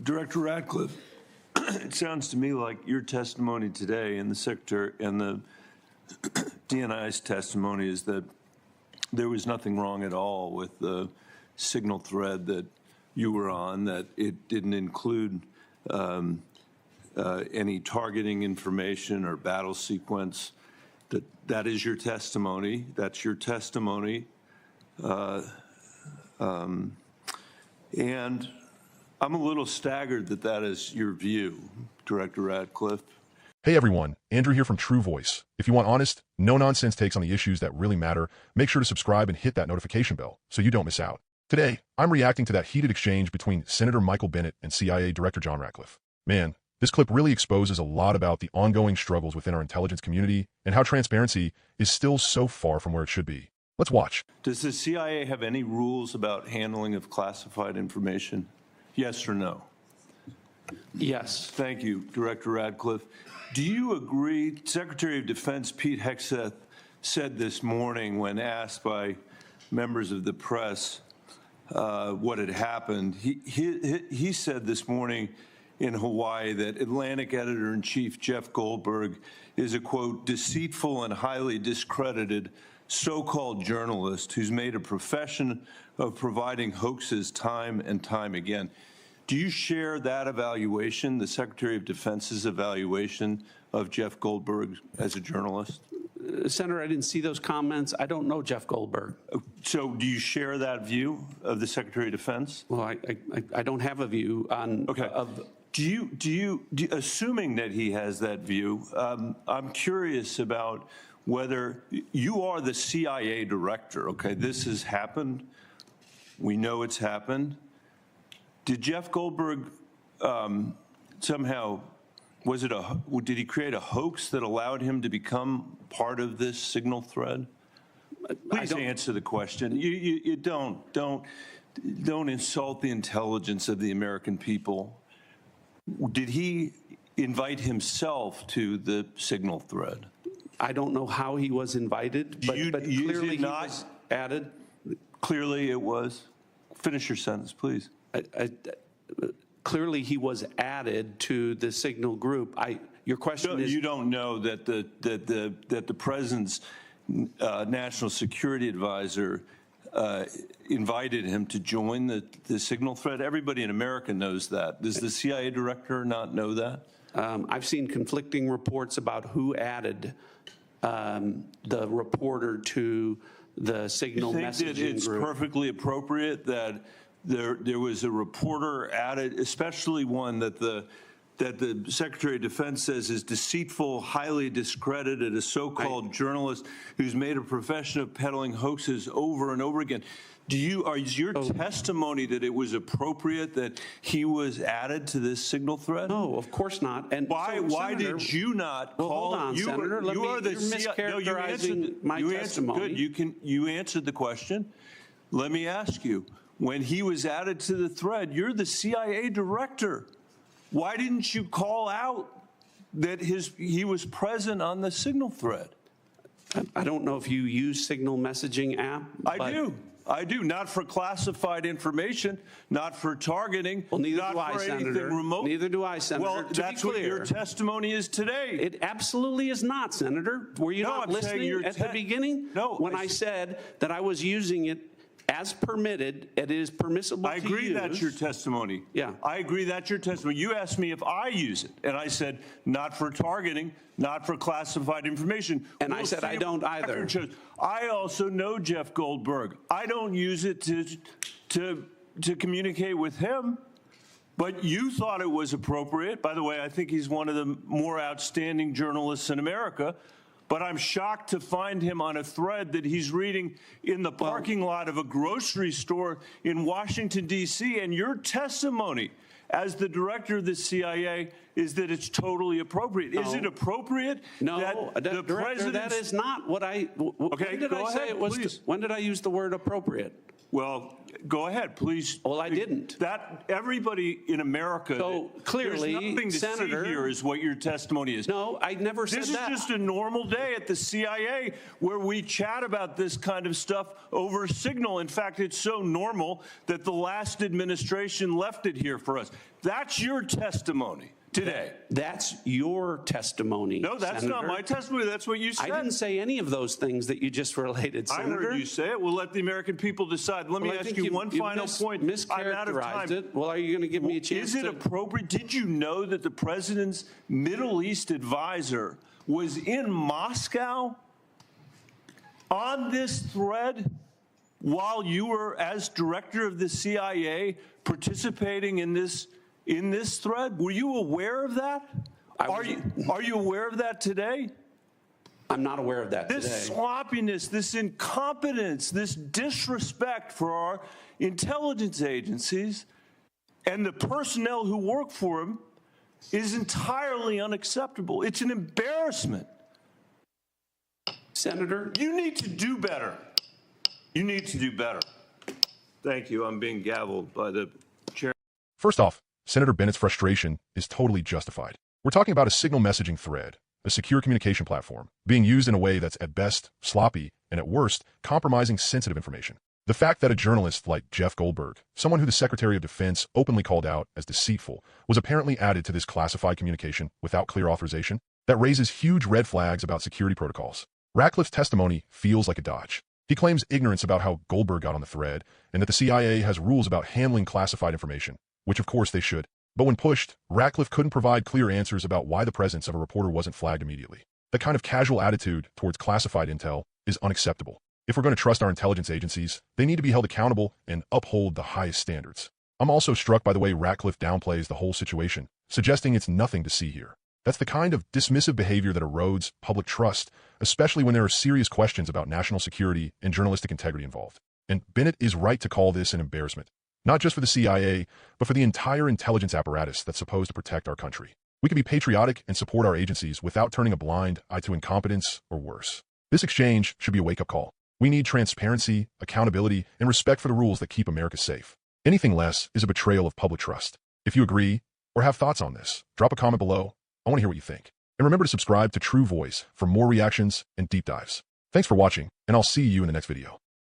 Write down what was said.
Director Ratcliffe, it sounds to me like your testimony today and the Secretary and the DNI's testimony is that there was nothing wrong at all with the signal thread that you were on, that it didn't include any targeting information or battle sequence. That is your testimony. That's your testimony. And I'm a little staggered that that is your view, Director Ratcliffe. Hey everyone, Andrew here from True Voice. If you want honest, no-nonsense takes on the issues that really matter, make sure to subscribe and hit that notification bell so you don't miss out. Today, I'm reacting to that heated exchange between Senator Michael Bennet and CIA Director John Ratcliffe. Man, this clip really exposes a lot about the ongoing struggles within our intelligence community and how transparency is still so far from where it should be. Let's watch. Does the CIA have any rules about handling of classified information? Yes or no? Yes. Thank you, Director Ratcliffe. Do you agree, Secretary of Defense Pete Hegseth said this morning when asked by members of the press what had happened, he said this morning in Hawaii that Atlantic Editor-in-Chief Jeff Goldberg is a, quote, deceitful and highly discredited so-called journalist who's made a profession of providing hoaxes time and time again. Do you share that evaluation, the Secretary of Defense's evaluation of Jeff Goldberg as a journalist? Senator, I didn't see those comments. I don't know Jeff Goldberg. So do you share that view of the Secretary of Defense? Well, I don't have a view on. Okay. Assuming that he has that view, I'm curious about whether you are the CIA director. Okay, this has happened. We know it's happened. Did Jeff Goldberg somehow, did he create a hoax that allowed him to become part of this signal thread? Please answer the question. You don't insult the intelligence of the American people. Did he invite himself to the signal thread? I don't know how he was invited, but clearly he was added. Clearly it was. Finish your sentence, please. Clearly he was added to the signal group. Your question is, you don't know that the president's national security advisor invited him to join the signal thread? Everybody in America knows that. Does the CIA director not know that? I've seen conflicting reports about who added the reporter to the signal messaging group. You think that it's perfectly appropriate that there was a reporter added, especially one that the Secretary of Defense says is deceitful, highly discredited, a so-called journalist who's made a profession of peddling hoaxes over and over again? Is your testimony that it was appropriate that he was added to this signal thread? No, of course not. And why Senator, did you not call? Hold on, Senator. You're mischaracterizing my testimony. Good. You answered the question. Let me ask you. When he was added to the thread, you're the CIA director. Why didn't you call out that he was present on the signal thread? I don't know if you use signal messaging app. I do. Not for classified information, not for targeting, well, neither not do I, for Senator. anything remote. Neither do I, Senator. Well, that's what your testimony is today. It absolutely is not, Senator. Were you not listening at the beginning? No. When I said that I was using it as permitted, it is permissible to use. I agree that's your testimony. Yeah. I agree that's your testimony. You asked me if I use it, and I said not for targeting, not for classified information. And I said I don't either. I also know Jeff Goldberg. I don't use it to communicate with him, but you thought it was appropriate. By the way, I think he's one of the more outstanding journalists in America. But I'm shocked to find him on a thread that he's reading in the parking lot of a grocery store in Washington, D.C. And your testimony as the director of the CIA is that it's totally appropriate. No. Is it appropriate? No, that the Director, that is not what I. Okay, when did go I say ahead, it was? please. When did I use the word appropriate? Well, go ahead, please. Well, I didn't. That everybody in America. So clearly, there's nothing to Senator, see here is what your testimony is. No, I never said that. This is just a normal day at the CIA where we chat about this kind of stuff over Signal. In fact, it's so normal that the last administration left it here for us. That's your testimony today. That's your testimony. No, that's Senator. not my testimony. That's what you said. I didn't say any of those things that you just related, Senator. I heard you say it. We'll let the American people decide. Let me ask you one final point. I'm out of time. It. Well, are you going to give me a chance? Is it appropriate? Did you know that the president's Middle East advisor was in Moscow on this thread while you were, as director of the CIA, participating in this thread? Were you aware of that? Are you aware of that today? I'm not aware of that today. This sloppiness, this incompetence, this disrespect for our intelligence agencies and the personnel who work for them is entirely unacceptable. It's an embarrassment. Senator? You need to do better. You need to do better. Thank you. I'm being gavelled by the chair. First off, Senator Bennett's frustration is totally justified. We're talking about a signal messaging thread, a secure communication platform, being used in a way that's at best sloppy and at worst compromising sensitive information. The fact that a journalist like Jeff Goldberg, someone who the Secretary of Defense openly called out as deceitful, was apparently added to this classified communication without clear authorization, that raises huge red flags about security protocols. Ratcliffe's testimony feels like a dodge. He claims ignorance about how Goldberg got on the thread and that the CIA has rules about handling classified information, which of course they should. But when pushed, Ratcliffe couldn't provide clear answers about why the presence of a reporter wasn't flagged immediately. That kind of casual attitude towards classified intel is unacceptable. If we're going to trust our intelligence agencies, they need to be held accountable and uphold the highest standards. I'm also struck by the way Ratcliffe downplays the whole situation, suggesting it's nothing to see here. That's the kind of dismissive behavior that erodes public trust, especially when there are serious questions about national security and journalistic integrity involved. And Bennet is right to call this an embarrassment, not just for the CIA, but for the entire intelligence apparatus that's supposed to protect our country. We can be patriotic and support our agencies without turning a blind eye to incompetence or worse. This exchange should be a wake-up call. We need transparency, accountability, and respect for the rules that keep America safe. Anything less is a betrayal of public trust. If you agree or have thoughts on this, drop a comment below. I want to hear what you think. And remember to subscribe to True Voice for more reactions and deep dives. Thanks for watching, and I'll see you in the next video.